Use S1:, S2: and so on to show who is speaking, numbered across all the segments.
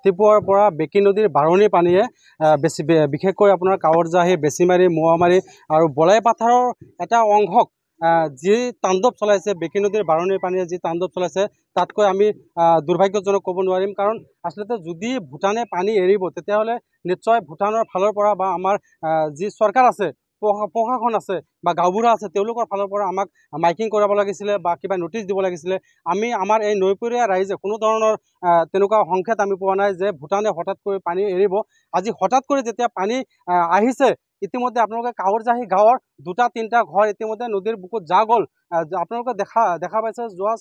S1: ৰাতিপুৱাৰ পৰা বেকী নদীৰ বাৰণি পানীয়ে বিশেষকৈ আপোনাৰ কাৱৰজাহী, বেছিমাৰী, মোৱামাৰী আৰু বলাইপাথাৰৰ এটা অংশক যি তাণ্ডৱ চলাইছে, বেকী নদীৰ বাৰণিৰ পানীয়ে যি তাণ্ডৱ চলাইছে তাতকৈ আমি দুৰ্ভাগ্যজনক ক'ব নোৱাৰিম। কাৰণ আচলতে যদি ভূটানে পানী এৰিব তেতিয়াহ'লে নিশ্চয় ভূটানৰ ফালৰ পৰা বা আমাৰ যি চৰকাৰ আছে, প্ৰশাসন আছে বা গাঁওবুঢ়া আছে, তেওঁলোকৰ ফালৰ পৰা আমাক মাইকিং কৰাব লাগিছিলে বা কিবা নটিচ দিব লাগিছিলে। আমি আমাৰ এই নৈপৰীয়া ৰাইজে কোনো ধৰণৰ তেনেকুৱা সংকেত আমি পোৱা নাই যে ভূটানে হঠাৎকৈ পানী এৰিব। আজি হঠাৎ কৰি যেতিয়া পানী আহিছে, ইতিমধ্যে আপোনালোকে কাৱৰজাহী গাঁৱৰ 2-3টা ঘৰ ইতিমধ্যে নদীৰ বুকুত যা গ'ল। আপোনালোকে দেখা পাইছে যোৱা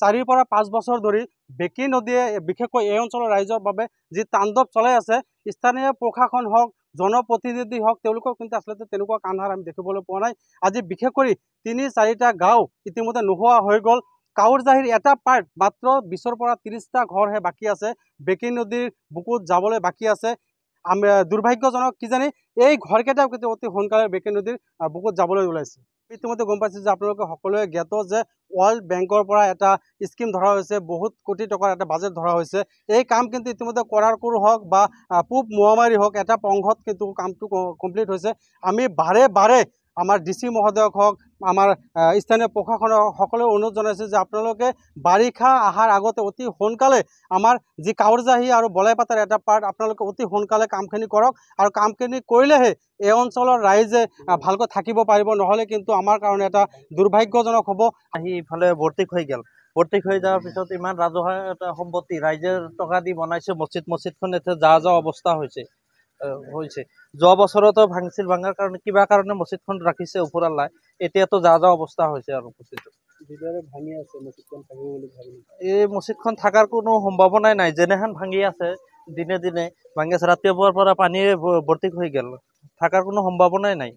S1: 4 পৰা 5 বছৰ ধৰি বেকী নদীয়ে বিশেষকৈ এই অঞ্চলৰ ৰাইজৰ বাবে যি তাণ্ডৱ চলাই আছে, স্থানীয় প্ৰশাসন হওক, জনপ্ৰতিনিধি হওক, তেওঁলোকক কিন্তু আচলতে তেনেকুৱা কাণসাৰ আমি দেখিবলৈ পোৱা নাই। আজি বিশেষ কৰি 3-4টা গাঁও ইতিমধ্যে নোহোৱা হৈ গ'ল। কাৱৰজাহীৰ এটা পাৰ্ট মাত্ৰ 20 পৰা 30টা ঘৰহে বাকী আছে, বেকী নদীৰ বুকুত যাবলৈ বাকী আছে। আমি দুৰ্ভাগ্যজনক কিজানি এই ঘৰকেইটাও কিন্তু অতি সোনকালে বেকী নদীৰ বুকুত যাবলৈ ওলাইছে। ইতিমধ্যে গম পাইছে যে আপোনালোকে সকলোৱে জ্ঞাত যে ৱৰ্ল্ড বেংকৰ পৰা এটা স্কিম ধৰা হৈছে, বহুত কোটি টকাৰ এটা বাজেট ধৰা হৈছে। এই কাম কিন্তু ইতিমধ্যে কৰাৰকুৰ হওক বা পূব মোৱামাৰী হওক, এটা অংশত কিন্তু কামটো কমপ্লিট হৈছে। আমি বাৰে আমাৰ DC মহোদয়ক হওক, আমাৰ স্থানীয় প্ৰশাসনক সকলোৱে অনুৰোধ জনাইছে যে আপোনালোকে বাৰিষা অহাৰ আগতে অতি সোনকালে আমাৰ যি কাৱৰজাহী আৰু বলাইপাথাৰ এটা পাৰ্ট আপোনালোকে অতি সোনকালে কামখিনি কৰক, আৰু কামখিনি কৰিলেহে এই অঞ্চলৰ ৰাইজে ভালকৈ থাকিব পাৰিব, নহ'লে কিন্তু আমাৰ কাৰণে এটা দুৰ্ভাগ্যজনক হ'ব।
S2: আহি ইফালে ভৰ্তিক হৈ গ'ল, ভৰ্তিক হৈ যোৱাৰ পিছত ইমান ৰাজহুৱা এটা সম্পত্তি ৰাইজৰ টকা দি বনাইছে মছজিদখন এতিয়া যা অৱস্থা হৈছে। যোৱা বছৰতো ভাঙাৰ কাৰণে কিবা কাৰণে মছজিদখন ৰাখিছে ওপৰলাই, এতিয়াতো যা অৱস্থা হৈছে আৰু মছজিদটো
S1: ভাঙি আছে। মছজিদখন থাকিব বুলি ভাবি
S2: এই মছজিদখন থকাৰ কোনো সম্ভাৱনাই নাই। যেনেহেন ভাঙি আছে, দিনে ভাঙি আছে। ৰাতিপুৱাৰ পৰা পানীয়ে ভৰ্তি হৈ গ'ল, থকাৰ কোনো সম্ভাৱনাই নাই।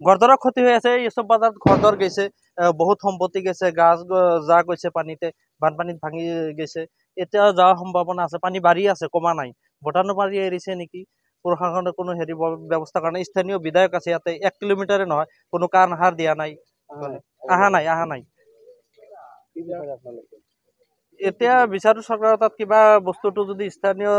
S2: ঘৰ-দুৱাৰ ক্ষতি হৈ আছে। এই চব বজাৰত ঘৰ-দুৱাৰ গৈছে, বহুত সম্পত্তি গৈছে, গাছ যা গৈছে পানীতে, বানপানীত ভাঙি গৈছে। এতিয়া যোৱাৰ সম্ভাৱনা আছে, পানী বাঢ়ি আছে, কমা নাই। ভূটানৰ পানী এৰিছে নেকি, প্ৰশাসনে কোনো ব্যৱস্থা কাৰণে। স্থানীয় বিধায়ক আছে ইয়াতে, 1 কিলোমিটাৰে নহয়, কোনো কাণসাৰ দিয়া নাই, অহা নাই। এতিয়া বিচাৰো চৰকাৰৰ তাত কিবা বস্তুটো যদি স্থানীয়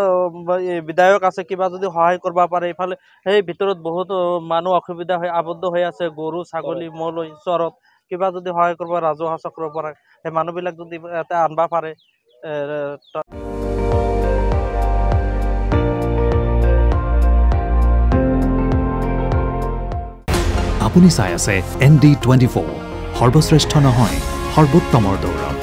S2: বিধায়ক আছে, কিবা যদি সহায় কৰিব পাৰে। ইফালে সেই ভিতৰত বহুত মানুহ অসুবিধা হৈ আবদ্ধ হৈ আছে, গৰু, ছাগলী, ম'হ লৈ চৰত। কিবা যদি সহায় কৰিব ৰাজহুৱা চক্ৰৰ পৰা, সেই মানুহবিলাক যদি এটা আনবা পাৰে।
S3: আপুনি চাই আছে ND24, সৰ্বশ্ৰেষ্ঠ নহয়, সৰ্বোত্তমৰ দৌৰত।